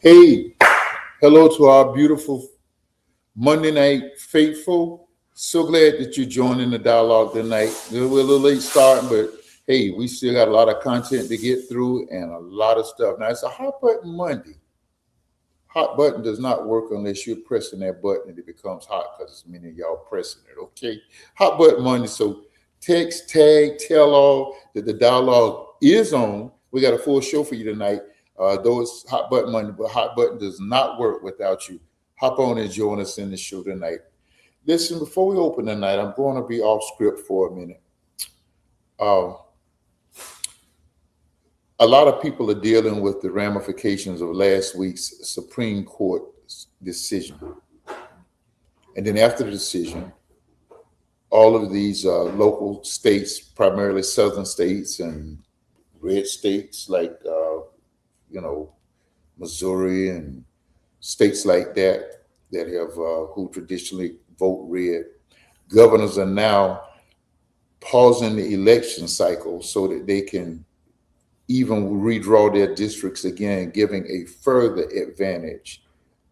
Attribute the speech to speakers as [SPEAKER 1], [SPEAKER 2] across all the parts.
[SPEAKER 1] Hey, hello to our beautiful Monday night faithful. So glad that you're joining the dialogue tonight. We're a little late starting, but hey, we still got a lot of content to get through and a lot of stuff. Now, it's a hot button Monday. Hot button does not work unless you're pressing that button and it becomes hot because many of y'all pressing it, okay? Hot button Monday. So text, tag, tell all that the dialogue is on. We got a full show for you tonight. Though it's hot button Monday, but hot button does not work without you. Hop on and join us in the show tonight. Listen, before we open tonight, I'm going to be off script for a minute. Uh, a lot of people are dealing with the ramifications of last week's Supreme Court decision. And then after the decision, all of these local states, primarily southern states and red states like, Missouri and states like that have who traditionally vote red, governors are now pausing the election cycle so that they can even redraw their districts again, giving a further advantage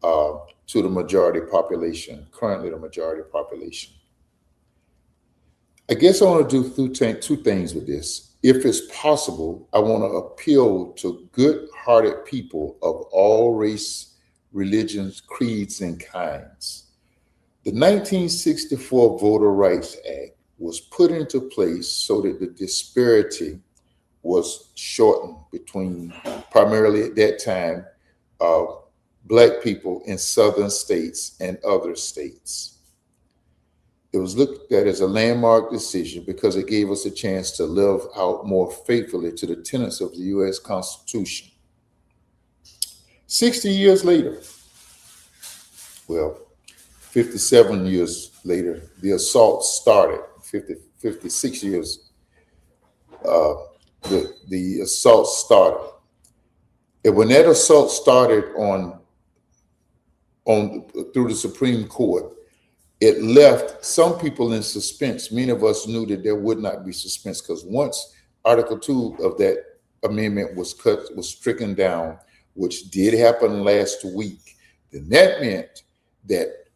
[SPEAKER 1] to the majority population, currently the majority population. I guess I want to do two things with this. If it's possible, I want to appeal to good-hearted people of all race, religions, creeds, and kinds. The 1964 Voter Rights Act was put into place so that the disparity was shortened between, primarily at that time, Black people in southern states and other states. It was looked at as a landmark decision because it gave us a chance to live out more faithfully to the tenets of the U.S. Constitution. 60 years later, well, 57 years later, the assault started. 56 years, the assault started. And when that assault started on through the Supreme Court, it left some people in suspense. Many of us knew that there would not be suspense because once Article 2 of that amendment was stricken down, which did happen last week, then that meant that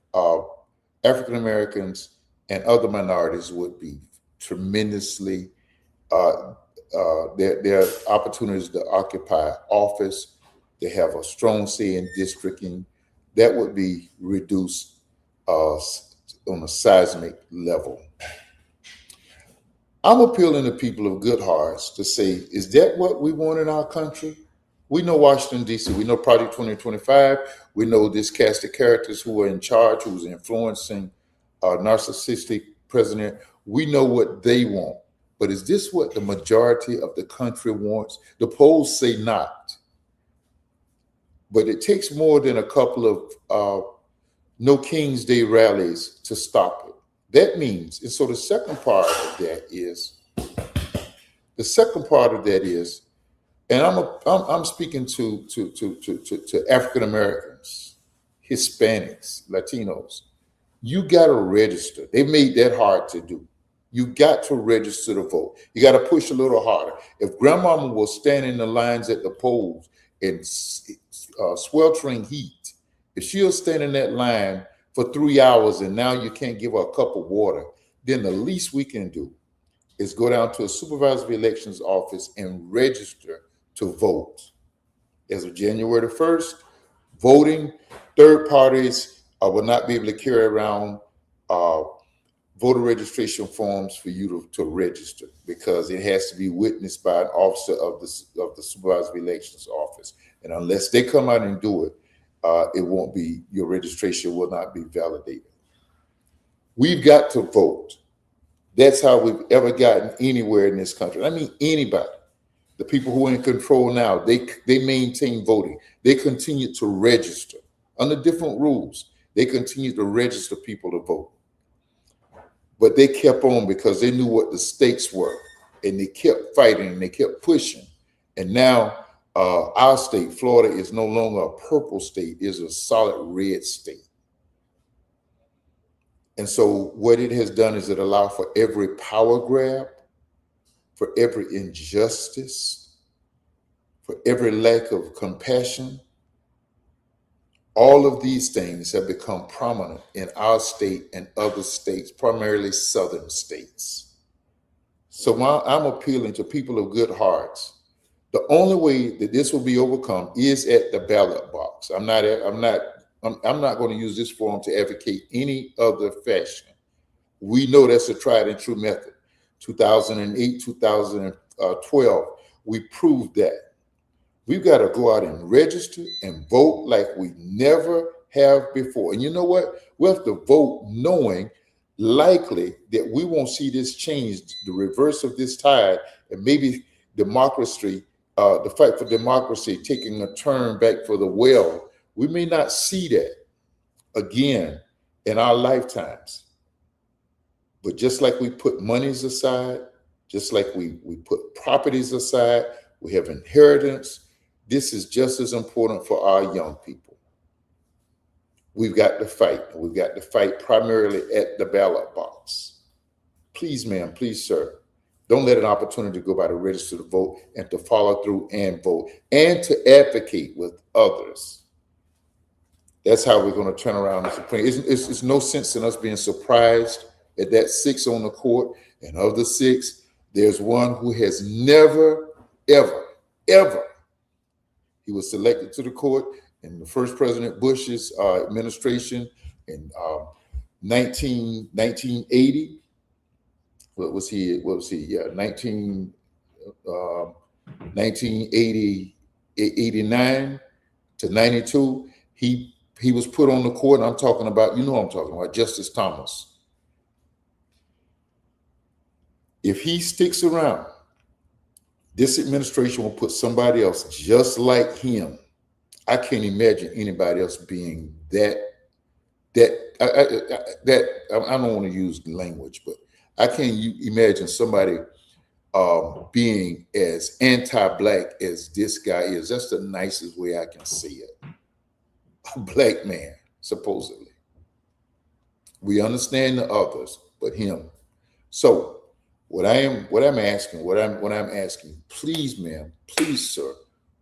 [SPEAKER 1] African Americans and other minorities would be tremendously, their opportunities to occupy office, they have a strong say in districting, that would be reduced on a seismic level. I'm appealing to people of good hearts to say, is that what we want in our country? We know Washington, D.C., we know Project 2025, we know this cast of characters who are in charge, who's influencing a narcissistic president. We know what they want. But is this what the majority of the country wants? The polls say not. But it takes more than a couple of No King's Day rallies to stop it. That means, and so the second part of that is, and I'm speaking to African Americans, Hispanics, Latinos. You got to register. They made that hard to do. You got to register to vote. You got to push a little harder. If grandmama was standing in the lines at the polls in sweltering heat, if she'll stand in that line for 3 hours and now you can't give her a cup of water, then the least we can do is go down to a supervisory elections office and register to vote. As of January the 1st, voting, third parties will not be able to carry around voter registration forms for you to register because it has to be witnessed by an officer of the supervisory elections office. And unless they come out and do it, your registration will not be validated. We've got to vote. That's how we've ever gotten anywhere in this country. I mean, anybody. The people who are in control now, they maintain voting. They continue to register under different rules. They continue to register people to vote. But they kept on because they knew what the stakes were. And they kept fighting and they kept pushing. And now our state, Florida, is no longer a purple state, is a solid red state. And so what it has done is it allowed for every power grab, for every injustice, for every lack of compassion, All of these things have become prominent in our state and other states, primarily southern states. So I'm appealing to people of good hearts. The only way that this will be overcome is at the ballot box. I'm not going to use this forum to advocate any other fashion. We know that's a tried and true method. 2008, 2012, we proved that. We've got to go out and register and vote like we never have before. And you know what? We have to vote knowing likely that we won't see this change, the reverse of this tide, and maybe democracy, the fight for democracy taking a turn back for the well. We may not see that again in our lifetimes. But just like we put monies aside, just like we put properties aside, we have inheritance. This is just as important for our young people. We've got to fight. We've got to fight primarily at the ballot box. Please, ma'am, please, sir, don't let an opportunity go by to register to vote and to follow through and vote and to advocate with others. That's how we're going to turn around the Supreme. It's no sense in us being surprised at that 6 on the court, and of the 6, there's one who has never, ever, he was selected to the court in the first President Bush's administration in 1980. What was he? Yeah, 1980, 89 to 92. He was put on the court, and I'm talking about, you know what I'm talking about, Justice Thomas. If he sticks around, this administration will put somebody else just like him. I can't imagine anybody else being that. I don't want to use language, but I can't imagine somebody being as anti-black as this guy is. That's the nicest way I can say it. A black man, supposedly. We understand the others, but him. So what I'm asking, please, ma'am, please, sir,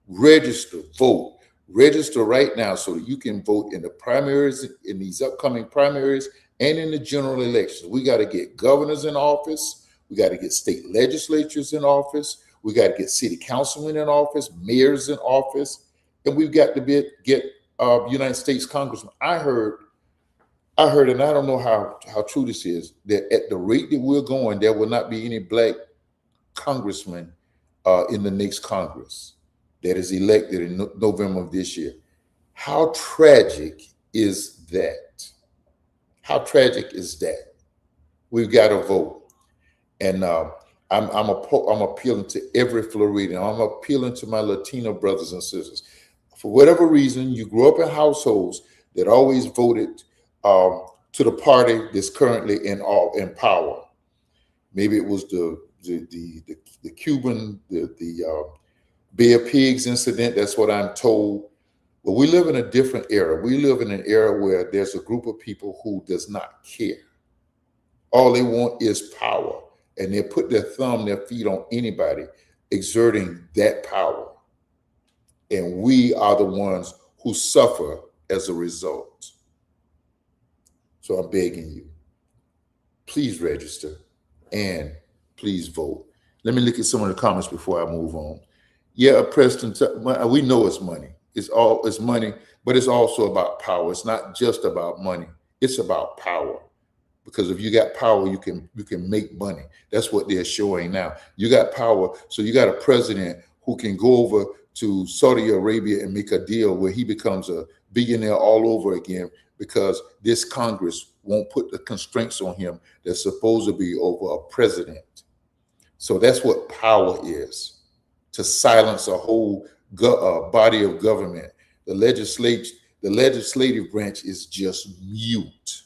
[SPEAKER 1] register, vote. Register right now so that you can vote in the primaries, in these upcoming primaries, and in the general elections. We got to get governors in office. We got to get state legislatures in office. We got to get city councilmen in office, mayors in office, and we've got to get United States congressmen. I heard, and I don't know how true this is, that at the rate that we're going, there will not be any black congressmen in the next Congress that is elected in November of this year. How tragic is that? How tragic is that? We've got to vote. And I'm appealing to every Floridian. I'm appealing to my Latino brothers and sisters. For whatever reason, you grew up in households that always voted to the party that's currently in power. Maybe it was the Cuban, the Bay of Pigs incident. That's what I'm told. But we live in a different era. We live in an era where there's a group of people who does not care. All they want is power, and they put their feet on anybody exerting that power. And we are the ones who suffer as a result. So I'm begging you, please register and please vote. Let me look at some of the comments before I move on. Yeah, Preston, we know it's money. It's money, but it's also about power. It's not just about money. It's about power. Because if you got power, you can make money. That's what they're showing now. You got power, so you got a president who can go over to Saudi Arabia and make a deal where he becomes a billionaire all over again because this Congress won't put the constraints on him that's supposed to be over a president. So that's what power is, to silence a whole body of government. The legislative branch is just mute.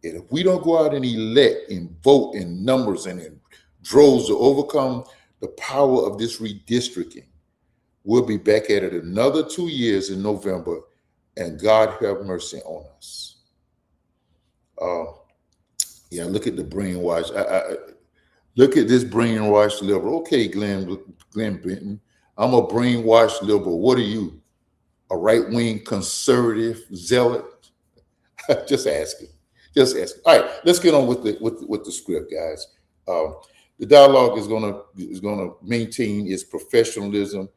[SPEAKER 1] And if we don't go out and elect and vote in numbers and in droves to overcome the power of this redistricting, we'll be back at it another 2 years in November, and God have mercy on us. Yeah, look at the brainwash. Look at this brainwashed liberal. Okay, Glenn Benton, I'm a brainwashed liberal. What are you? a right-wing conservative zealot? Just asking. Just asking. All right, let's get on with the script, guys. The dialogue is gonna maintain its professionalism,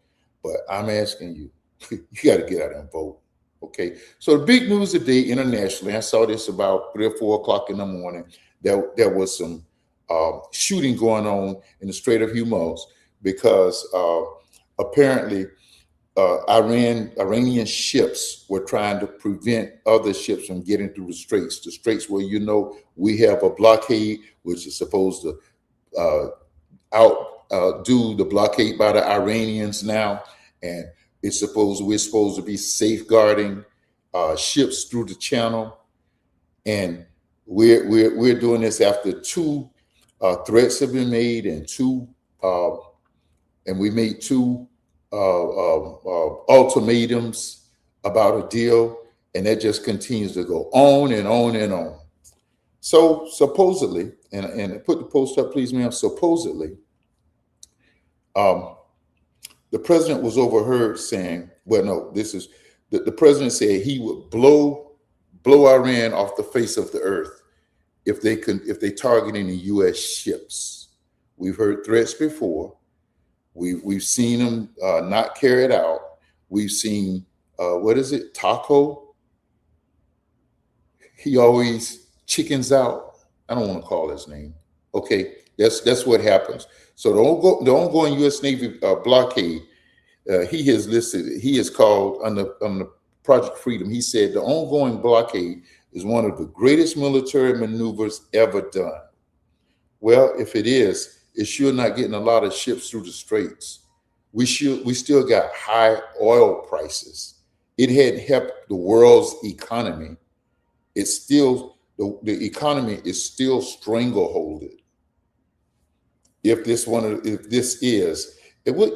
[SPEAKER 1] but I'm asking you, you got to get out and vote. Okay. So the big news today internationally, I saw this about 3 or 4 o'clock in the morning. There was some shooting going on in the Strait of Hormuz because apparently Iranian ships were trying to prevent other ships from getting through the straits. The straits where we have a blockade, which is supposed to outdo the blockade by the Iranians now, and we're supposed to be safeguarding ships through the channel, and we're doing this after two threats have been made, and we made two ultimatums about a deal, and that just continues to go on and on and on. So supposedly, and put the post up, please, ma'am. Supposedly, the president was overheard saying, well, no, this is the president said he would blow Iran off the face of the earth if they target any U.S. ships. We've heard threats before. We've seen them not carried out. We've seen what is it, Taco? He always chickens out. I don't want to call his name. Okay, that's what happens. So the ongoing U.S. Navy blockade, he has called on the Project Freedom. He said the ongoing blockade is one of the greatest military maneuvers ever done. Well, if it is, it's sure not getting a lot of ships through the straits. We still got high oil prices. It hadn't helped the world's economy. It's still the economy is still strangleholded. What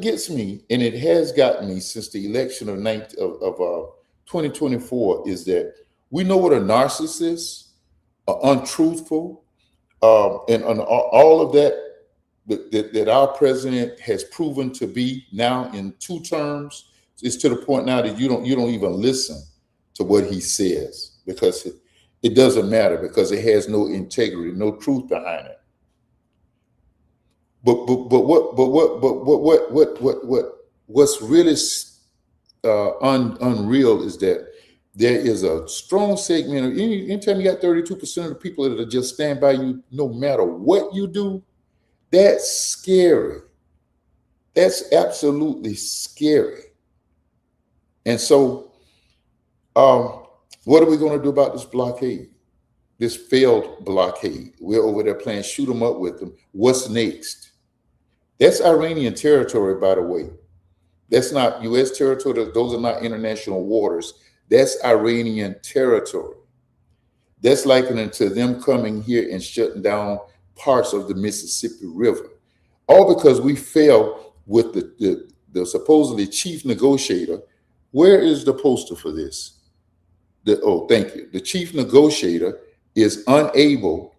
[SPEAKER 1] gets me, and it has gotten me since the election of 2024, is that we know what a narcissist, untruthful, and all of that our president has proven to be now in 2 terms. It's to the point now that you don't even listen to what he says, because it doesn't matter, because it has no integrity, no truth behind it. What's really unreal is that there is a strong segment of anytime you got 32% of the people that just stand by you no matter what you do. That's scary. That's absolutely scary. And so, what are we going to do about this blockade? This failed blockade. We're over there playing shoot 'em up with them. What's next? That's Iranian territory, by the way. That's not U.S. territory. Those are not international waters. That's Iranian territory. That's likening to them coming here and shutting down parts of the Mississippi River, all because we failed with the supposedly chief negotiator. Where is the poster for this? Thank you. The chief negotiator is unable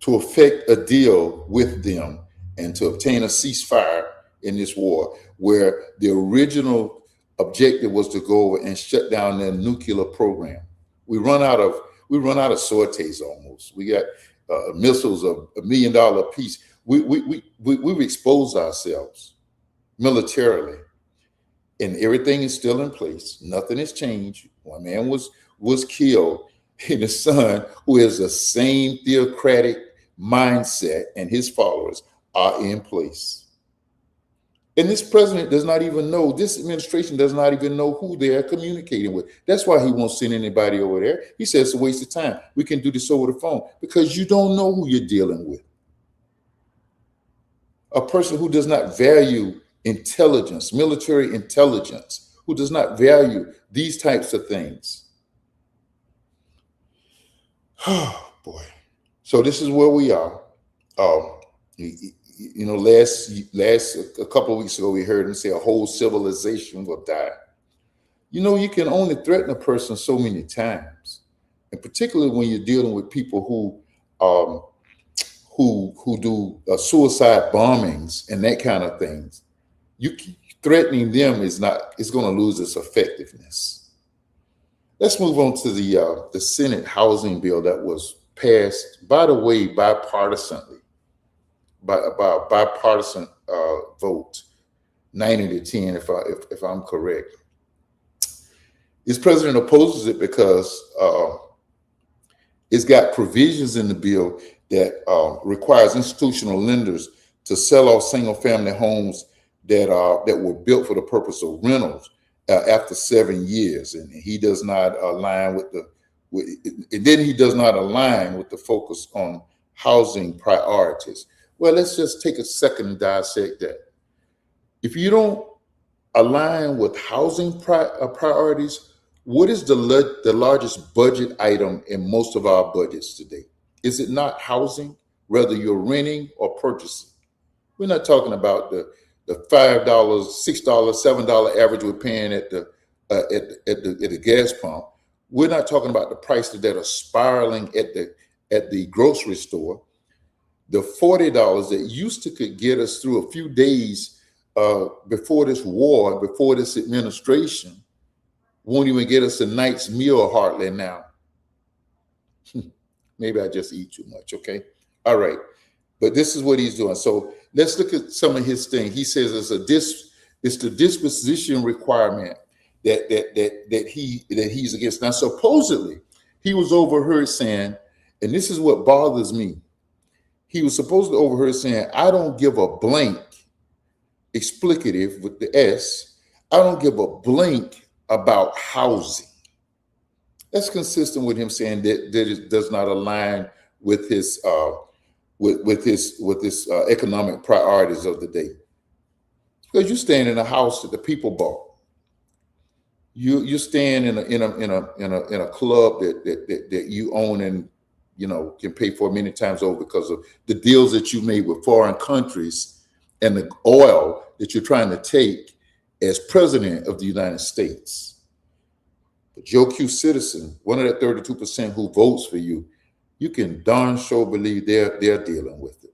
[SPEAKER 1] to effect a deal with them and to obtain a ceasefire in this war, where the original objective was to go over and shut down their nuclear program. We run out of sorties almost. We got missiles of $1 million a piece. We've exposed ourselves militarily, and everything is still in place. Nothing has changed. One man was killed, and his son, who has the same theocratic mindset, and his followers are in place. And this president does not even know, this administration does not even know who they are communicating with. That's why he won't send anybody over there. He says it's a waste of time. We can do this over the phone, because you don't know who you're dealing with. A person who does not value intelligence, military intelligence, who does not value these types of things. Oh, boy. So this is where we are. A couple of weeks ago, we heard him say a whole civilization will die. You can only threaten a person so many times, and particularly when you're dealing with people who do suicide bombings and that kind of things. You threatening them is not, it's going to lose its effectiveness. Let's move on to the Senate housing bill that was passed, by the way, bipartisanly, by a bipartisan vote, 90-10, if I'm correct. This president opposes it because it's got provisions in the bill that requires institutional lenders to sell off single-family homes that were built for the purpose of rentals after 7 years, and he does not align with he does not align with the focus on housing priorities. Well, let's just take a second and dissect that. If you don't align with housing priorities, what is the largest budget item in most of our budgets today? Is it not housing, whether you're renting or purchasing? We're not talking about the $5, $6, $7 average we're paying at the gas pump. We're not talking about the prices that are spiraling at the grocery store. The $40 that used to could get us through a few days before this war, before this administration, won't even get us a night's meal hardly now. Maybe I just eat too much, okay? All right, but this is what he's doing. So let's look at some of his things. He says it's the disposition requirement that he's against. Now, supposedly, he was overheard saying, and this is what bothers me. He was supposedly overheard saying, I don't give a blank, explicative with the S, I don't give a blank about housing. That's consistent with him saying that it does not align with his economic priorities of the day. Because you're staying in a house that the people bought. You're staying in a club that you own and can pay for many times over because of the deals that you made with foreign countries and the oil that you're trying to take as president of the United States. But Joe Q citizen, one of that 32% who votes for you, you can darn sure believe they're dealing with it.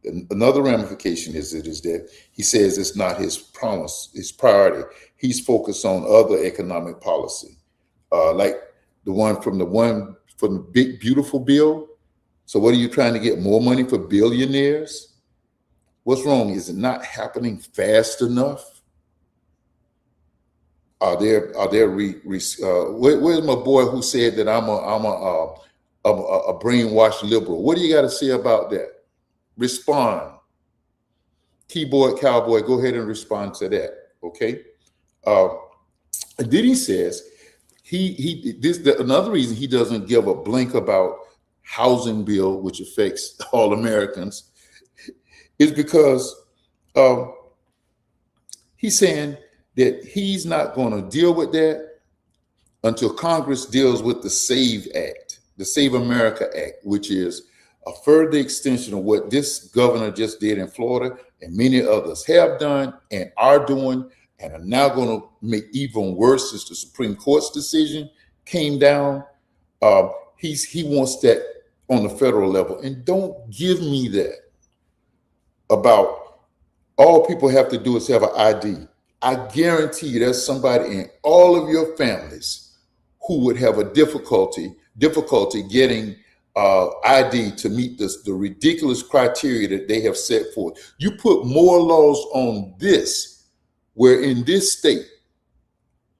[SPEAKER 1] And another ramification is that he says it's not his promise, his priority. He's focused on other economic policy, like the one from the big beautiful bill. So what are you trying to get more money for billionaires? What's wrong? Is it not happening fast enough? Where's my boy who said that I'm a brainwashed liberal? What do you got to say about that? Respond. Keyboard cowboy, go ahead and respond to that. Okay. And then he says another reason he doesn't give a blink about housing bill, which affects all Americans, is because he's saying that he's not going to deal with that until Congress deals with the SAVE Act, the Save America Act, which is a further extension of what this governor just did in Florida and many others have done and are doing and are now going to make even worse since the Supreme Court's decision came down. He wants that on the federal level. And don't give me that about all people have to do is have an ID. I guarantee you there's somebody in all of your families who would have a difficulty getting ID to meet the ridiculous criteria that they have set forth. You put more laws on this, where in this state,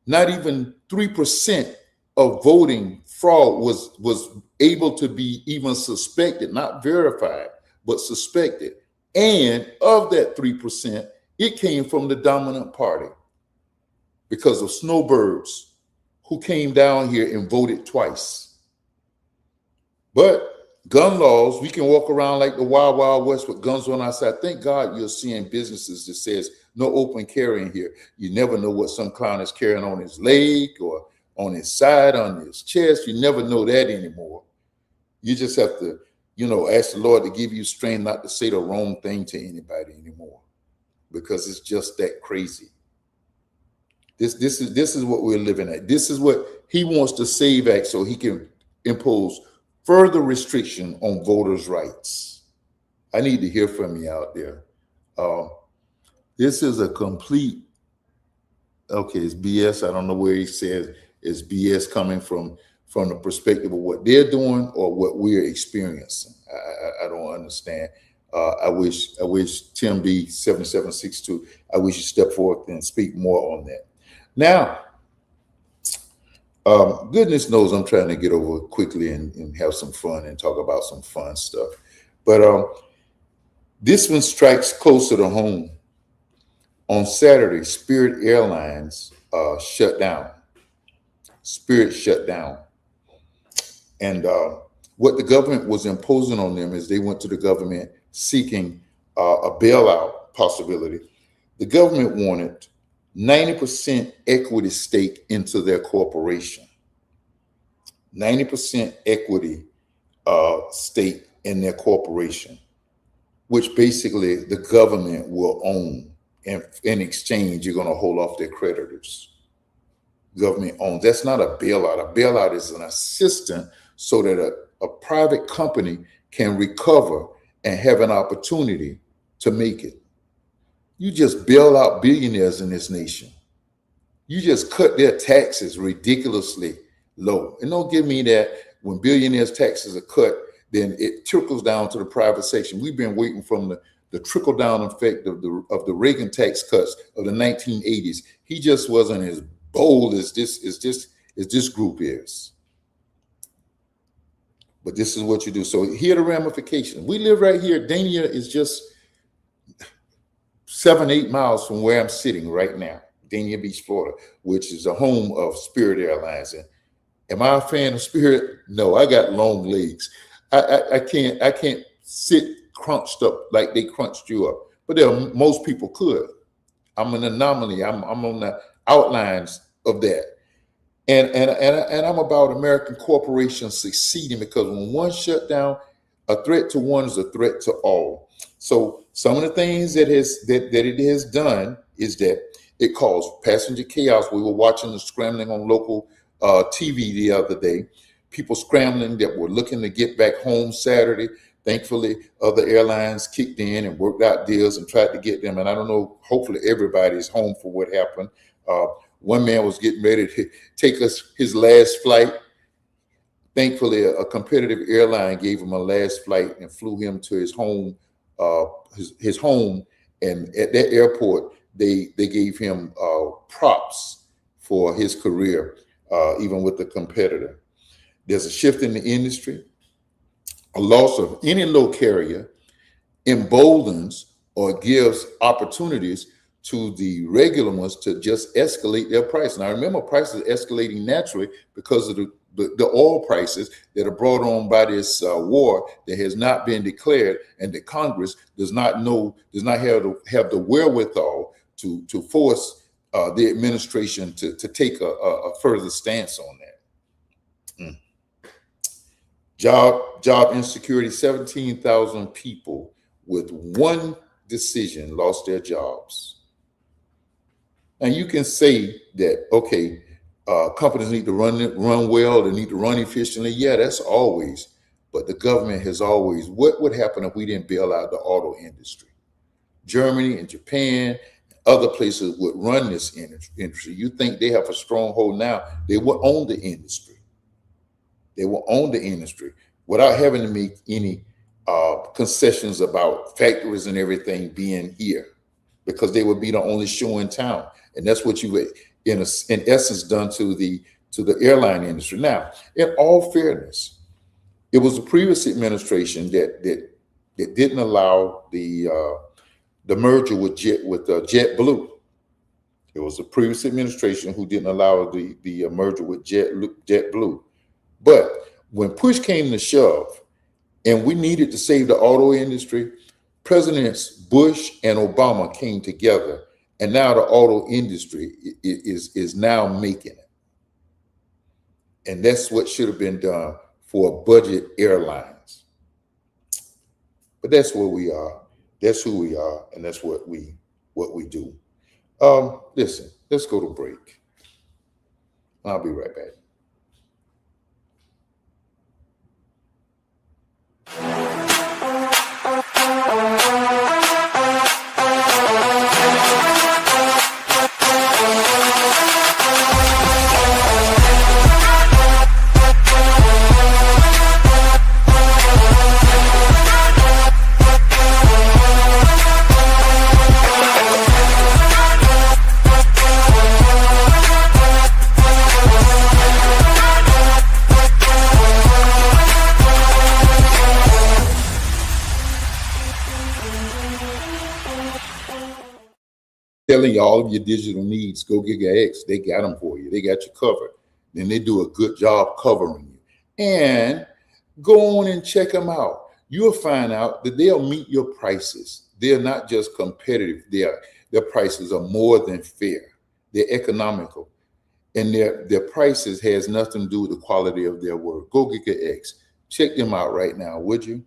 [SPEAKER 1] not even 3% of voting fraud was able to be even suspected, not verified, but suspected. And of that 3%, it came from the dominant party because of snowbirds who came down here and voted twice. But gun laws, we can walk around like the Wild Wild West with guns on our side. Thank God you're seeing businesses that says no open carrying here. You never know what some clown is carrying on his leg or on his side, on his chest. You never know that anymore. You just have to, ask the Lord to give you strength not to say the wrong thing to anybody anymore, because it's just that crazy. This is what we're living at. This is what he wants to SAVE Act so he can impose further restriction on voters' rights. I need to hear from you out there. This is a complete, okay, it's BS. I don't know where he says it's BS coming from the perspective of what they're doing or what we're experiencing. I don't understand. I wish Tim B 7762. I wish you step forward and speak more on that. Now, goodness knows I'm trying to get over quickly and have some fun and talk about some fun stuff. But this one strikes closer to home. On Saturday, Spirit Airlines shut down. Spirit shut down. And what the government was imposing on them is they went to the government seeking a bailout possibility. The government wanted 90% equity stake into their corporation. 90% equity stake in their corporation, which basically the government will own. And in exchange, you're going to hold off their creditors. Government owns. That's not a bailout. A bailout is an assistance so that a private company can recover and have an opportunity to make it. You just bail out billionaires in this nation. You just cut their taxes ridiculously low. And don't give me that when billionaires' taxes are cut, then it trickles down to the private section. We've been waiting from the trickle down effect of the Reagan tax cuts of the 1980s. He just wasn't as bold as this group is. But this is what you do. So here are the ramifications. We live right here. Dania is just 7-8 miles from where I'm sitting right now, Dania Beach, Florida, which is the home of Spirit Airlines. And am I a fan of Spirit? No, I got long legs. I can't sit crunched up like they crunched you up. But most people could. I'm an anomaly. I'm on the outlines of that. And I'm about American corporations succeeding, because when one shut down, a threat to one is a threat to all. So some of the things that it has done is that it caused passenger chaos. We were watching the scrambling on local TV the other day. People scrambling that were looking to get back home Saturday. Thankfully, other airlines kicked in and worked out deals and tried to get them. And I don't know, hopefully everybody's home for what happened. One man was getting ready to take his last flight. Thankfully, a competitive airline gave him a last flight and flew him to his home. His home, and at that airport, they gave him props for his career, even with the competitor. There's a shift in the industry. A loss of any low carrier emboldens or gives opportunities to the regular ones to just escalate their price. Now, remember, prices escalating naturally because of the oil prices that are brought on by this war that has not been declared, and that Congress does not have the wherewithal to force the administration to take a further stance on that. Job insecurity, 17,000 people with one decision lost their jobs. Now you can say that, okay, companies need to run well, they need to run efficiently. Yeah, that's always, but the government has always, what would happen if we didn't bail out the auto industry? Germany and Japan, other places would run this industry. You think they have a stronghold now, they will own the industry. They will own the industry without having to make any concessions about factories and everything being here, because they would be the only show in town. And that's what you would, in essence, done to the airline industry. Now, in all fairness, it was the previous administration that didn't allow the merger with JetBlue. It was the previous administration who didn't allow the merger with JetBlue. But when push came to shove, and we needed to save the auto industry, Presidents Bush and Obama came together, and now the auto industry is now making it. And that's what should have been done for budget airlines. But that's where we are. That's who we are, and that's what we do. Listen, let's go to break. I'll be right back. telling you all of your digital needs, go Giga X. They got them for you. They got you covered. Then they do a good job covering you. And go on and check them out. You'll find out that they'll meet your prices. They're not just competitive. Their prices are more than fair. They're economical. And their prices has nothing to do with the quality of their work. Go Giga X. Check them out right now, would you?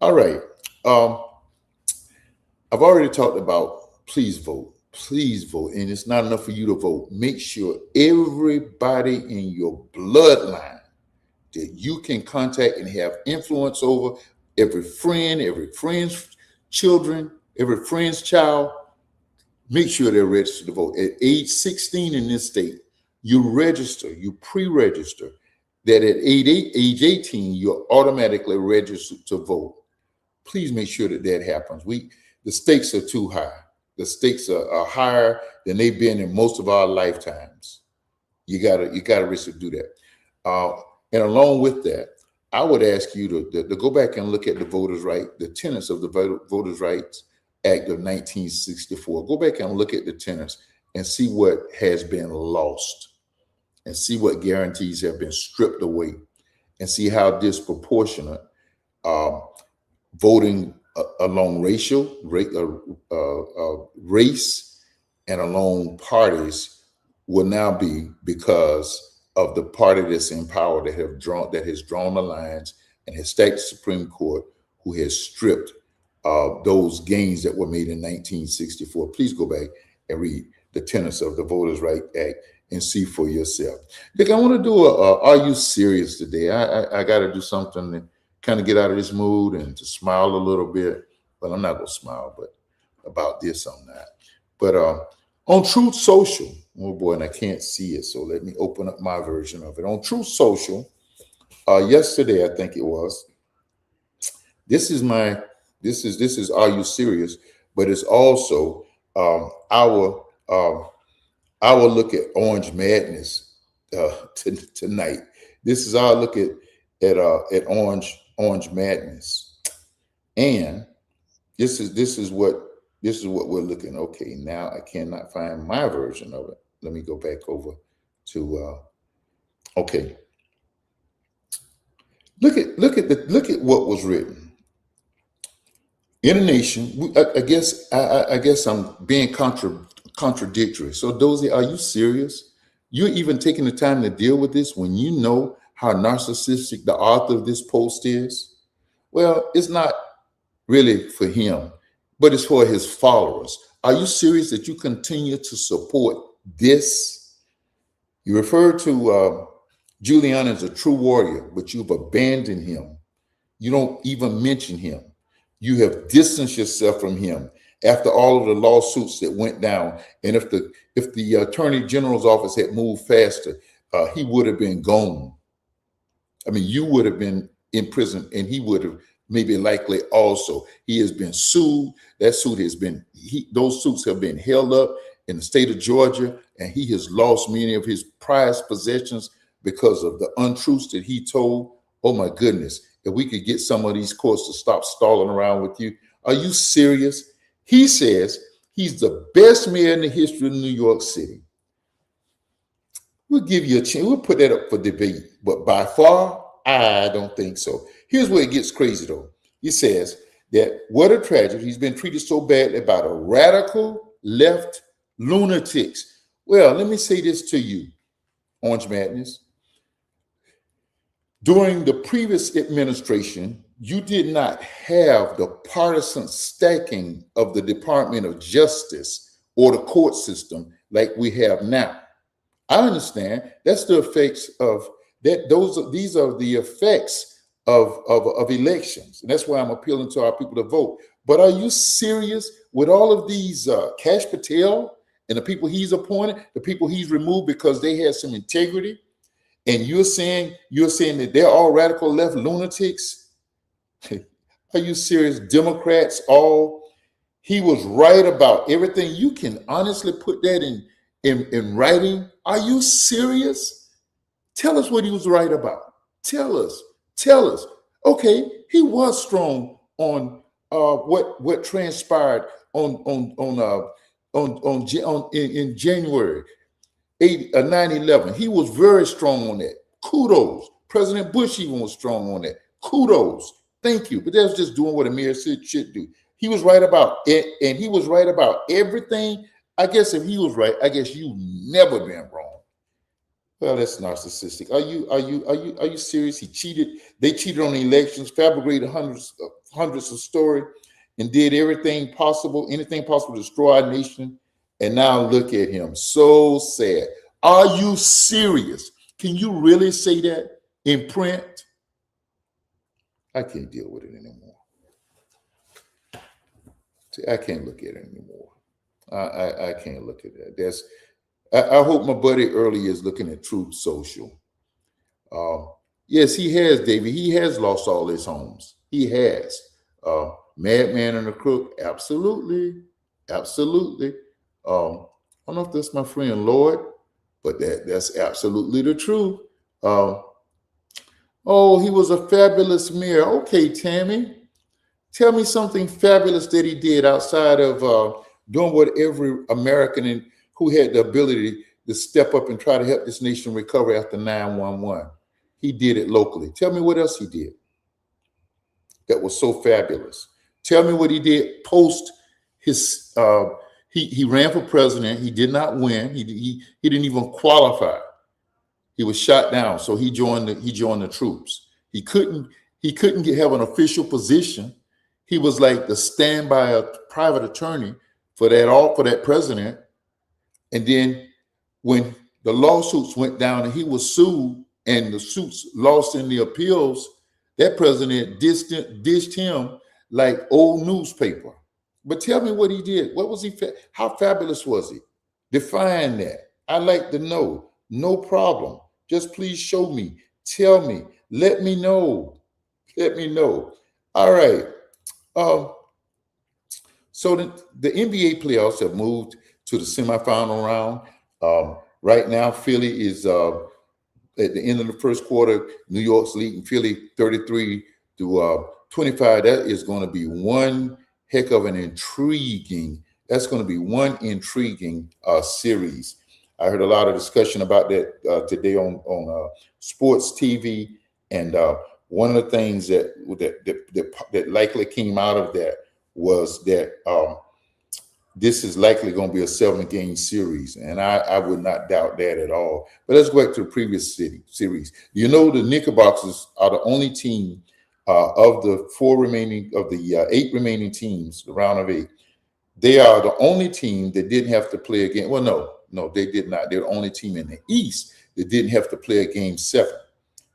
[SPEAKER 1] All right. I've already talked about please vote. Please vote. And it's not enough for you to vote. Make sure everybody in your bloodline that you can contact and have influence over, every friend's children, every friend's child, make sure they're registered to vote. At age 16 in this state, you register, you pre-register, that at age 18, you're automatically registered to vote. Please make sure that that happens. The stakes are too high. The stakes are higher than they've been in most of our lifetimes. You gotta register to do that. And along with that, I would ask you to go back and look at the voters' right, the tenets of the Voters' Rights Act of 1964. Go back and look at the tenets and see what has been lost, and see what guarantees have been stripped away, and see how disproportionate voting along race and along parties will now be, because of the party that's in power that has drawn the lines and has stacked the Supreme Court, who has stripped those gains that were made in 1964. Please go back and read the tenets of the Voters' Right Act and see for yourself. Look, I want to do Are You Serious today? I got to do something to kind of get out of this mood and to smile a little bit. But I'm not going to smile, but about this I'm not. But on Truth Social, oh boy, and I can't see it, so let me open up my version of it. On Truth Social, yesterday I think it was. This is Are You Serious? But it's also our look at Orange Madness tonight. This is our look at Orange Madness, and this is what we're looking. Okay, now I cannot find my version of it. Let me go back over to okay. Look at what was written in a nation. I guess I'm being contradictory. So Dozie, are you serious? You're even taking the time to deal with this when you know how narcissistic the author of this post is? Well, it's not really for him, but it's for his followers. Are you serious that you continue to support this? You refer to Julian as a true warrior, but you've abandoned him. You don't even mention him. You have distanced yourself from him after all of the lawsuits that went down. And if the Attorney General's office had moved faster, he would have been gone. I mean, you would have been in prison, and he would have maybe likely also. He has been sued. That suit has been, those suits have been held up in the state of Georgia, and he has lost many of his prized possessions because of the untruths that he told. Oh my goodness, if we could get some of these courts to stop stalling around with you. Are you serious? He says he's the best mayor in the history of New York City. We'll give you a chance. We'll put that up for debate. But by far, I don't think so. Here's where it gets crazy, though. He says that what a tragedy. He's been treated so badly by the radical left lunatics. Well, let me say this to you, Orange Madness. During the previous administration, you did not have the partisan stacking of the Department of Justice or the court system like we have now. I understand that's the effects of that. These are the effects of elections, and that's why I'm appealing to our people to vote. But are you serious with all of these Kash Patel and the people he's appointed, the people he's removed because they had some integrity, and you're saying that they're all radical left lunatics? Are you serious? Democrats, all. He was right about everything. You can honestly put that in writing. Are you serious? Tell us what he was right about. Tell us. Okay, he was strong on what transpired on in January 9/11. He was very strong on that. Kudos. President Bush even was strong on that. Kudos. Thank you. But that's just doing what Amir should do. He was right about it, and he was right about everything. I guess if he was right, I guess you've never been wrong. Well, that's narcissistic. Are you serious? He cheated. They cheated on the elections, fabricated hundreds of stories, and did anything possible to destroy our nation. And now look at him. So sad. Are you serious? Can you really say that in print? I can't deal with it anymore. See, I can't look at it anymore. I can't look at that. I hope my buddy early is looking at Truth Social. Yes, he has, David. He has lost all his homes. He has. Madman and a crook, absolutely. Absolutely. I don't know if that's my friend Lord, but that's absolutely the truth. Oh, he was a fabulous mayor. Okay, Tammy. Tell me something fabulous that he did outside of doing what every American who had the ability to step up and try to help this nation recover after 9/11. He did it locally. Tell me what else he did that was so fabulous. Tell me what he did post his. He ran for president. He did not win. He didn't even qualify. He was shot down, so he joined the troops. He couldn't have an official position. He was like the standby a private attorney for that president. And then when the lawsuits went down and he was sued and the suits lost in the appeals, that president dished him like old newspaper. But tell me what he did. What was he? How fabulous was he? Define that. I'd like to know. No problem. Just please show me. Tell me. Let me know. Let me know. All right. So the NBA playoffs have moved to the semifinal round. Right now, Philly is at the end of the first quarter. New York's leading Philly 33 to 25. That is going to be one heck of an intriguing. That's going to be one intriguing series. I heard a lot of discussion about that today on sports TV, and one of the things that likely came out of that was that this is likely going to be a 7-game series, and I would not doubt that at all. But let's go back to the previous series. You know, the Knickerbockers are the only team of the 8 remaining teams, the round of 8. They are the only team that didn't have to play a game. Well, no, they did not. They're the only team in the East that didn't have to play a game 7.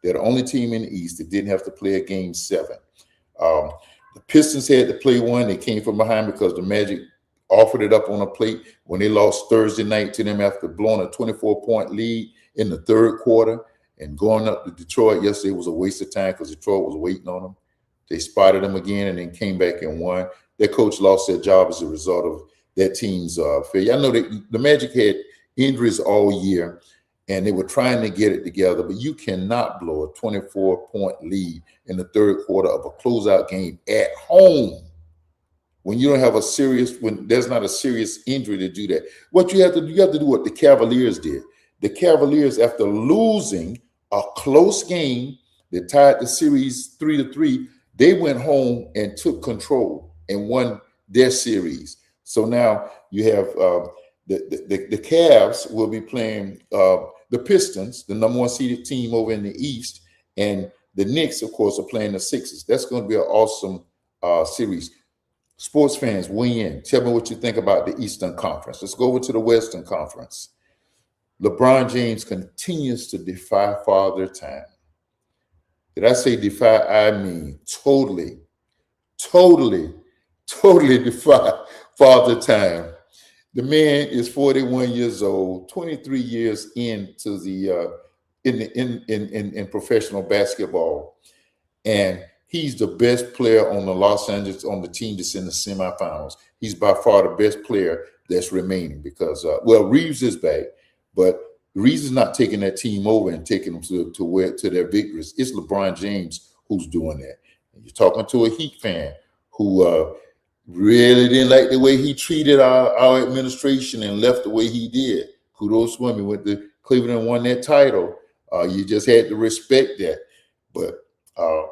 [SPEAKER 1] They're the only team in the East that didn't have to play a game 7. The Pistons had to play one. They came from behind because the Magic offered it up on a plate when they lost Thursday night to them after blowing a 24-point lead in the third quarter and going up to Detroit yesterday was a waste of time because Detroit was waiting on them. They spotted them again and then came back and won. Their coach lost their job as a result of that team's failure. I know that the Magic had injuries all year and they were trying to get it together, but you cannot blow a 24-point lead in the third quarter of a closeout game at home when you don't have when there's not a serious injury to do that. What you have to do what the Cavaliers did. The Cavaliers, after losing a close game that tied the series 3-3, they went home and took control and won their series. So now you have the Cavs will be playing the Pistons, the number 1 seeded team over in the East, and the Knicks, of course, are playing the Sixers. That's going to be an awesome series. Sports fans, weigh in. Tell me what you think about the Eastern Conference. Let's go over to the Western Conference. LeBron James continues to defy Father Time. Did I say defy? I mean totally defy Father Time. The man is 41 years old, 23 years into the in professional basketball, and he's the best player on the team that's in the semifinals. He's by far the best player that's remaining because Reeves is back, but Reeves is not taking that team over and taking them to their victories. It's LeBron James who's doing that. And you're talking to a Heat fan who Really didn't like the way he treated our administration and left the way he did. Kudos to him. He went to Cleveland and won that title. You just had to respect that. But uh,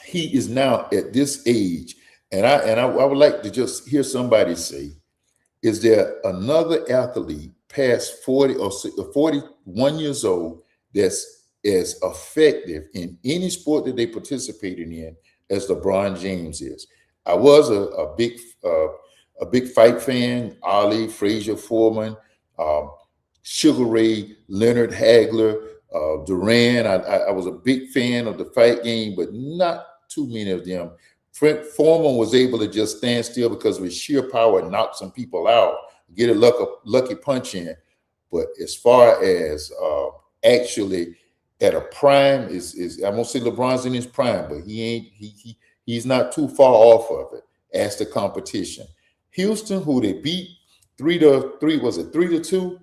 [SPEAKER 1] he is now at this age, and I would like to just hear somebody say, is there another athlete past 40 or 41 years old that's as effective in any sport that they participating in as LeBron James is? I was a big fight fan. Ali, Frazier Foreman, um, Sugar Ray, Leonard Hagler, Duran. I was a big fan of the fight game, but not too many of them. Fred Foreman was able to just stand still because of his sheer power and knock some people out, get a lucky punch in. But as far as actually at a prime, is I won't say LeBron's in his prime, but he's not too far off of it as the competition. Houston, who they beat 3-3, was it 3-2?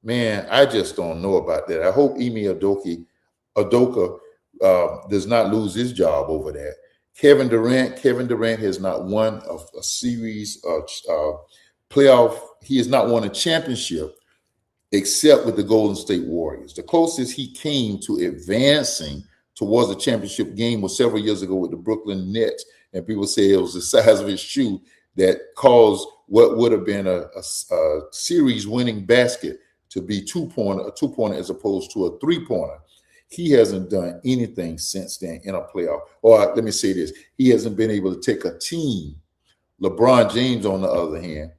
[SPEAKER 1] Man, I just don't know about that. I hope Adoka does not lose his job over that. Kevin Durant has not won a series playoff. He has not won a championship except with the Golden State Warriors. The closest he came to advancing towards a championship game was several years ago with the Brooklyn Nets, and people say it was the size of his shoe that caused what would have been a series-winning basket to be a two-pointer as opposed to a three-pointer. He hasn't done anything since then in a playoff. Or let me say this, he hasn't been able to take a team. LeBron James, on the other hand,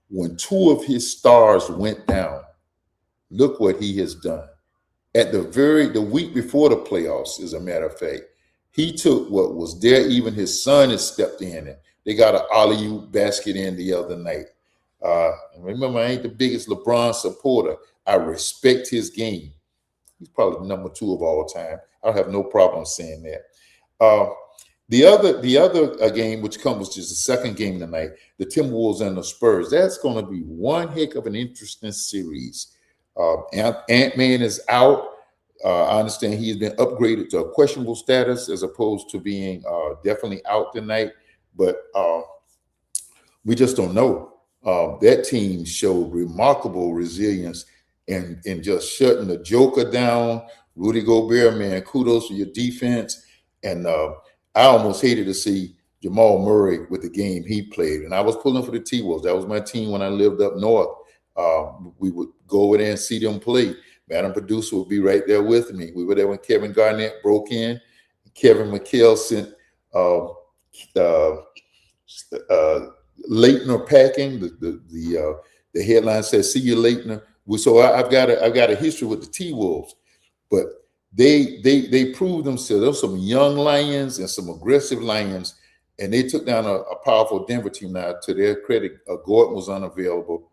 [SPEAKER 1] when two of his stars went down, look what he has done. At the week before the playoffs, as a matter of fact, he took what was there. Even his son has stepped in it. They got an alley-oop basket in the other night. Remember, I ain't the biggest LeBron supporter. I respect his game. He's probably number 2 of all time. I don't have no problem saying that. The other game, which is the second game tonight, the Timberwolves and the Spurs. That's going to be one heck of an interesting series. Ant-Man is out. I understand he has been upgraded to a questionable status as opposed to being definitely out tonight. But we just don't know. That team showed remarkable resilience in just shutting the Joker down. Rudy Gobert, man, kudos for your defense. And I almost hated to see Jamal Murray with the game he played. And I was pulling for the T-Wolves. That was my team when I lived up north. We would go over there and see them play. Madam Producer would be right there with me. We were there when Kevin Garnett broke in. Kevin McHale sent Leitner packing. The headline says, "See you, Leitner." So I've got a history with the T-Wolves, but they proved themselves. There's some young Lions and some aggressive Lions, and they took down a powerful Denver team. Now, to their credit, Gordon was unavailable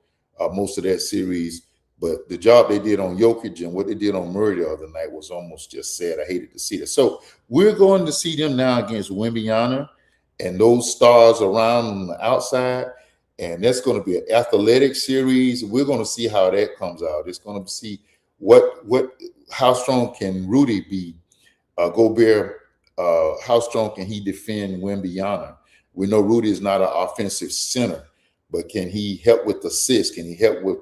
[SPEAKER 1] most of that series, but the job they did on Jokic and what they did on Murray the other night was almost just sad. I hated to see that. So we're going to see them now against Wembyana and those stars around on the outside. And that's going to be an athletic series. We're going to see how that comes out. It's going to see how strong can Rudy be, Gobert, how strong can he defend Wembyana? We know Rudy is not an offensive center, but can he help with assists? Can he help with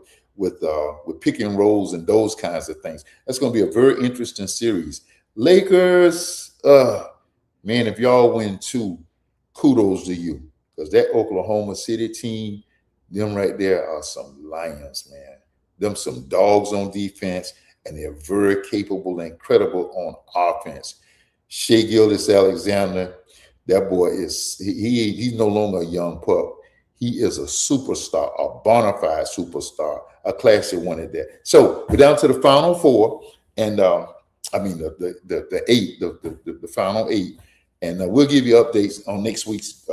[SPEAKER 1] pick and rolls and those kinds of things? That's going to be a very interesting series. Lakers, man, if y'all win 2, kudos to you. Because that Oklahoma City team, them right there are some lions, man. Them some dogs on defense, and they're very capable and credible on offense. Shai Gilgeous-Alexander, that boy he's no longer a young pup. He is a superstar, a bona fide superstar, a classy one at that. So we're down to the final 4, and the 8, the final 8, and we'll give you updates on next week's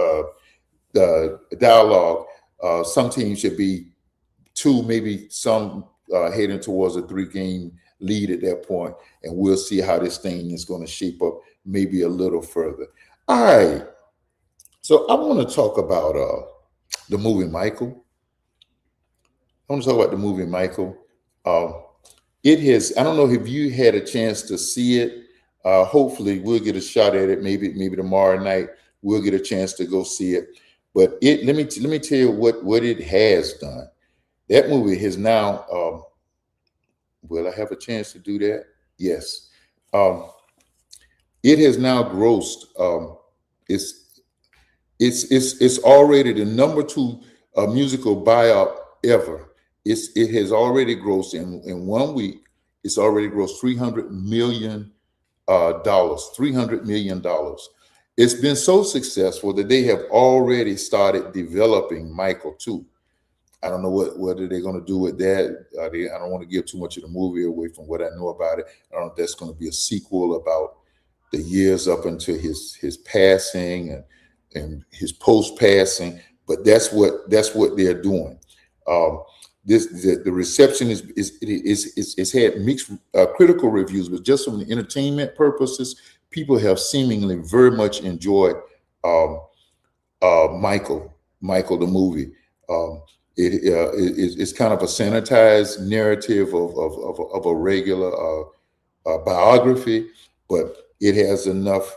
[SPEAKER 1] dialogue. Some teams should be 2, maybe some heading towards a 3-game lead at that point, and we'll see how this thing is going to shape up maybe a little further. All right, so I want to talk about the movie Michael. It has, I don't know if you had a chance to see it. Hopefully we'll get a shot at it maybe tomorrow night. We'll get a chance to go see it. But let me tell you what it has done. That movie has now. Will I have a chance to do that? Yes. Um, it has now grossed. It's it's already the number two musical buyout ever. It has already grossed in 1 week. It's already grossed $300 million. $300 million. It's been so successful that they have already started developing Michael 2. I don't know what are they going to do with that. I don't want to give too much of the movie away from what I know about it. I don't know if that's going to be a sequel about the years up until his passing and his post passing. But that's what they're doing. Um, the reception is had mixed critical reviews, but just from the entertainment purposes, people have seemingly very much enjoyed um, Michael the movie. Um, it's kind of a sanitized narrative of a regular biography, but it has enough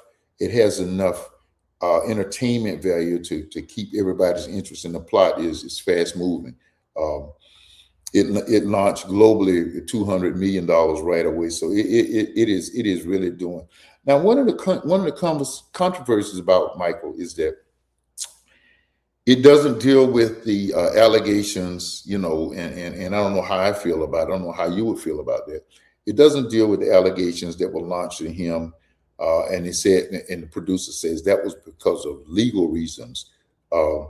[SPEAKER 1] entertainment value to keep everybody's interest in the plot. Is fast moving. Um, it launched globally at $200 million right away, so it is really doing. Now, one of the controversies about Michael is that it doesn't deal with the allegations, and I don't know how I feel about it. I don't know how you would feel about that. It doesn't deal with the allegations that were launched at him, and and the producer says that was because of legal reasons. Uh,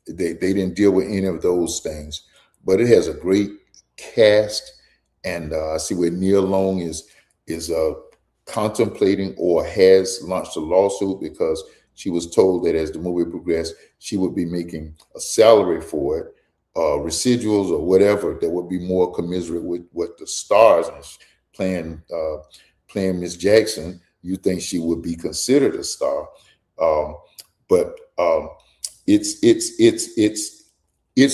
[SPEAKER 1] they didn't deal with any of those things, but it has a great cast, and I see where Neil Long is contemplating or has launched a lawsuit because she was told that as the movie progressed, she would be making a salary for it, residuals or whatever that would be more commensurate with what the stars and playing playing Miss Jackson. You think she would be considered a star, but it's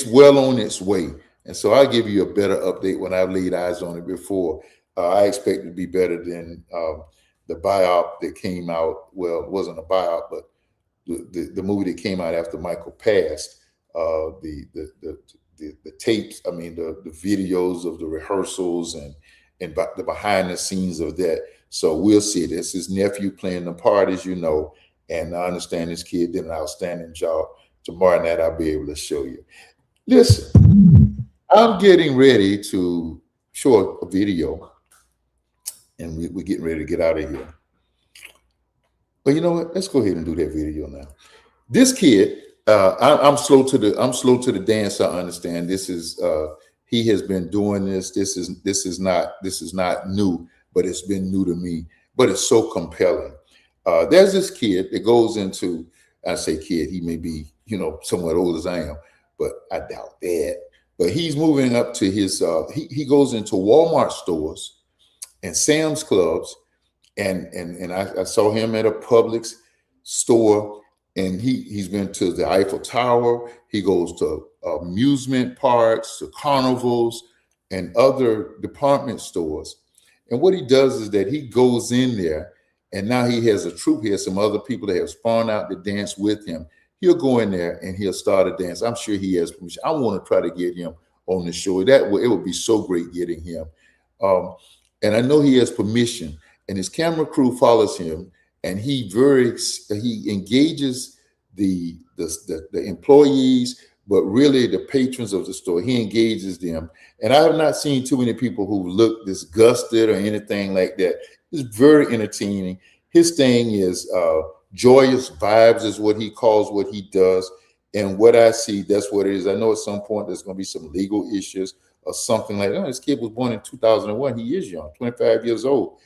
[SPEAKER 1] well on its way. And so I'll give you a better update when I've laid eyes on it before. I expect it to be better than the biop that came out. Well, it wasn't a biop, but the movie that came out after Michael passed. The tapes. I mean, the videos of the rehearsals and the behind the scenes of that. So we'll see. This his nephew playing the part, as you know, and I understand this kid did an outstanding job. Tomorrow night I'll be able to show you. Listen, I'm getting ready to show a video, and we're getting ready to get out of here. But you know what? Let's go ahead and do that video now. This kid, I'm slow to the dance. I understand this is he has been doing this. This is not new, but it's been new to me. But it's so compelling. There's this kid that goes into. I say kid. He may be somewhat old as I am, but I doubt that. But he's moving up to his. He goes into Walmart stores and Sam's Clubs. And I saw him at a Publix store, and he's been to the Eiffel Tower. He goes to amusement parks, to carnivals, and other department stores. And what he does is that he goes in there, and now he has a troupe. He has some other people that have spawned out to dance with him. He'll go in there and he'll start a dance. I'm sure he has permission. I want to try to get him on the show. It would be so great getting him. And I know he has permission. And his camera crew follows him, and he engages the employees, but really the patrons of the store. He engages them, and I have not seen too many people who look disgusted or anything like that. It's very entertaining. His thing is joyous vibes, is what he calls what he does, and what I see, that's what it is. I know at some point there's going to be some legal issues or something like that. Oh, this kid was born in 2001. He is young, 25 years old.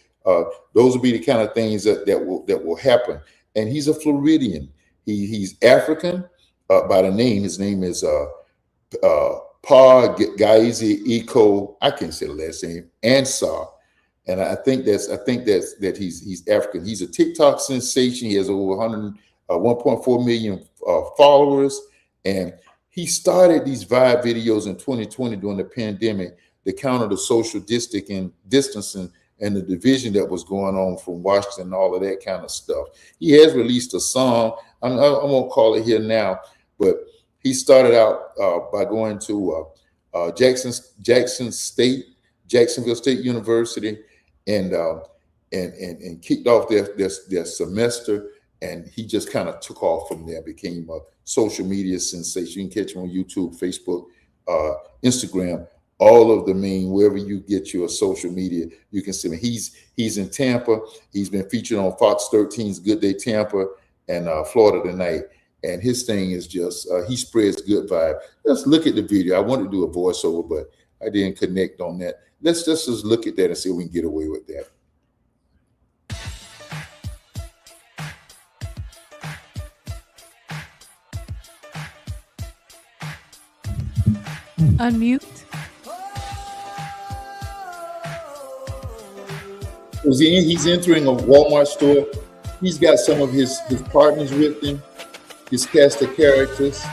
[SPEAKER 1] Those will be the kind of things that will happen. And he's a Floridian. He's African by the name. His name is Pa Gaizi Iko. I can't say the last name. Ansar. And I think that he's African. He's a TikTok sensation. He has over 1.4 million followers, and he started these Vibe videos in 2020 during the pandemic to counter the social distancing and the division that was going on from Washington and all of that kind of stuff. He has released a song. I won't call it here now, But he started out by going to Jacksonville State University, and kicked off their semester, and he just kind of took off from there. Became a social media sensation. You can catch him on YouTube, Facebook, Instagram, all of the main, wherever you get your social media, you can see him. He's in Tampa. He's been featured on Fox 13's Good Day Tampa and Florida Tonight. And his thing is just, he spreads good vibe. Let's look at the video. I wanted to do a voiceover, but I didn't connect on that. Let's just look at that and see if we can get away with that.
[SPEAKER 2] Unmute.
[SPEAKER 1] He's entering a Walmart store. He's got some of his partners with him, his cast of characters.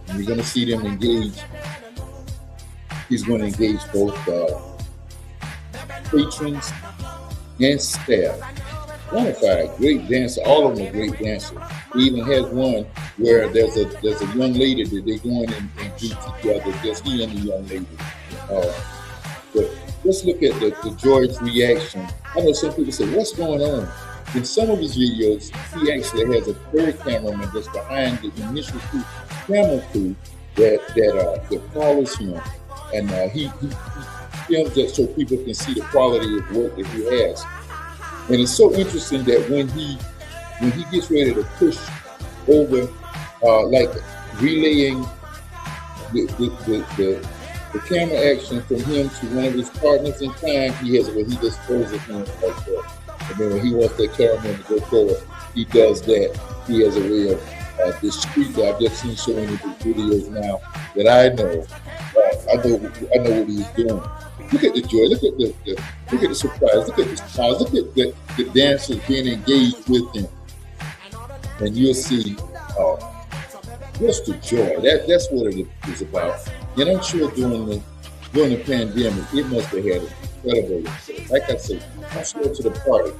[SPEAKER 1] And you're going to see them engage. He's going to engage both patrons and staff. Bonafide, great dancer. All of them are great dancers. He even has one where there's a young lady that they're going and do together, just he and the young lady. But let's look at the George reaction. I know some people say, what's going on? In some of his videos, he actually has a third cameraman that's behind the initial camera crew that follows him. And he films that so people can see the quality of work that he has. And it's so interesting that when he gets ready to push over, like relaying the camera action from him to one of his partners in crime, he has where he just throws it in like that. And then when he wants that cameraman to go forward, he does that. He has a way of discreet that I've just seen so many videos now that I know. I know what he's doing. Look at the joy. Look at the surprise. Look at the smile. Look at the dancers being engaged with him, and you'll see what's the joy. That's what it is about. And I'm sure during the pandemic, it must have had an incredible. Like I said, I'm slow to the party,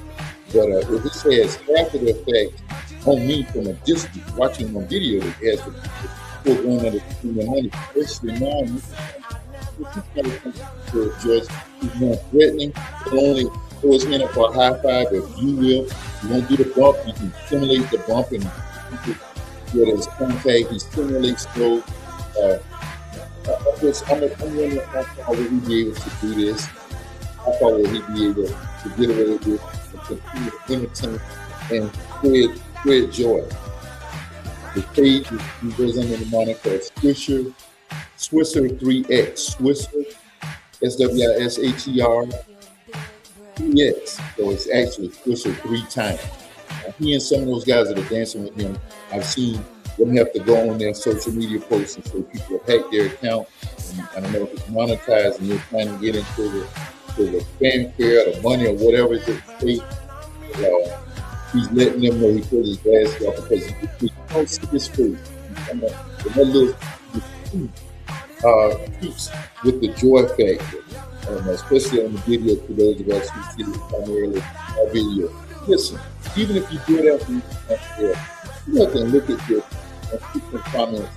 [SPEAKER 1] but if this has half of the effect on me from a distance, watching on video, that has for people going under $200, especially now. George, he's more threatening. He'll only throw his hand up for a high five if you will. You won't do the bump. You can simulate the bump and get his contact. He stimulates those. I'm wondering how will he be able to do this? How far will he be able to get away with it and continue to entertain and create joy? The page he goes under the moniker Swisher 3X. Swisher, SWISHER 3X. So it's actually Swisher 3 times. He and some of those guys that are dancing with him, I've seen them have to go on their social media posts and so people hack their account. And I don't know if it's monetized and you're trying to get into the fanfare, the money, or whatever it takes. He's letting them know he put his mask off because he don't see his face. That little keeps with the joy factor, especially on the video for those of us who see it primarily on video. Listen, even if you do it after you have to look at your comments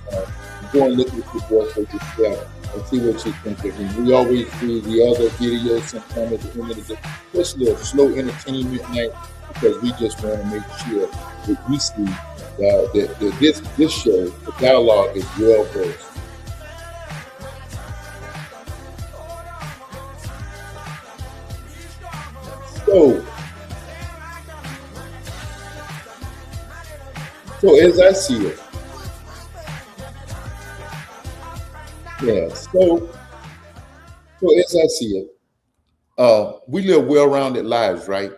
[SPEAKER 1] go and look at your voice for yourself and see what you think of him. We always do the other videos sometimes at the end of the day, especially a slow entertainment night, because we just want to make sure that we see that this show, the dialogue, is well versed. So as I see it, so as I see it, we live well-rounded lives, right?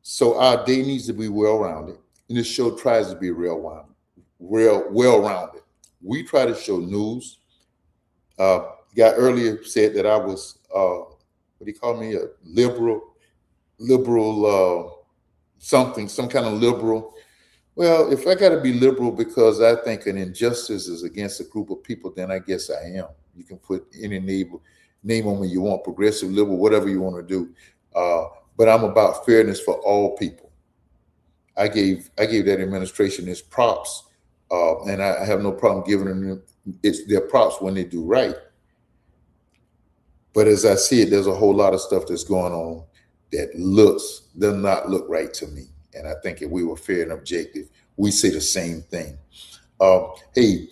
[SPEAKER 1] So our day needs to be well-rounded, and this show tries to be well-rounded. We try to show news. Guy earlier said that I was, what do you call me, a liberal, some kind of liberal. Well, if I got to be liberal because I think an injustice is against a group of people, then I guess I am. You can put any name on me you want, progressive, liberal, whatever you want to do. But I'm about fairness for all people. I gave that administration its props And I have no problem giving them their props when they do right. But as I see it, there's a whole lot of stuff that's going on that does not look right to me. And I think if we were fair and objective, we say the same thing. Hey,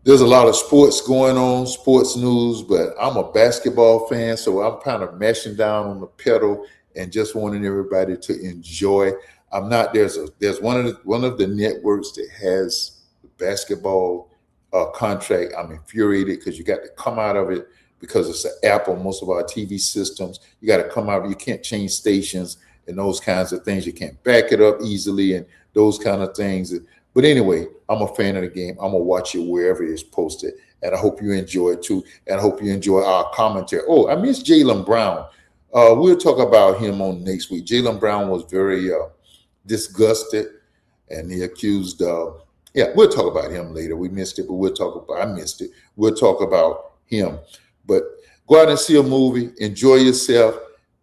[SPEAKER 1] there's a lot of sports going on, sports news, but I'm a basketball fan, so I'm kind of mashing down on the pedal and just wanting everybody to enjoy. I'm not there's one of the networks that has the basketball contract. I'm infuriated because you got to come out of it because it's an Apple. Most of our TV systems, you got to come out. You can't change stations and those kinds of things. You can't back it up easily and those kind of things. But anyway, I'm a fan of the game. I'm going to watch it wherever it's posted. And I hope you enjoy it too. And I hope you enjoy our commentary. Oh, I missed Jaylen Brown. We'll talk about him on next week. Jaylen Brown was very disgusted and he accused, we'll talk about him later. We missed it, but I missed it. We'll talk about him. But go out and see a movie. Enjoy yourself.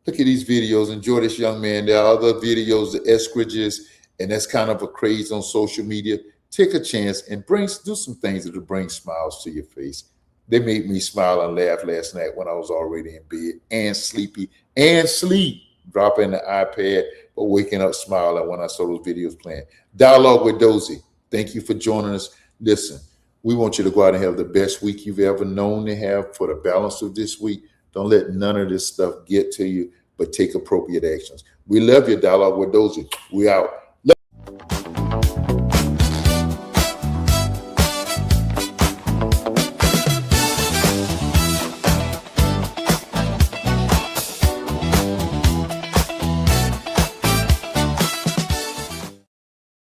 [SPEAKER 1] Look at these videos. Enjoy this young man. There are other videos, the escrowages, and that's kind of a craze on social media. Take a chance and do some things that will bring smiles to your face. They made me smile and laugh last night when I was already in bed and sleepy and sleep, dropping the iPad, but waking up smiling when I saw those videos playing. Dialogue with Dozie. Thank you for joining us. Listen, we want you to go out and have the best week you've ever known to have for the balance of this week. Don't let none of this stuff get to you, but take appropriate actions. We love you, Dialogue with Dozie. We out.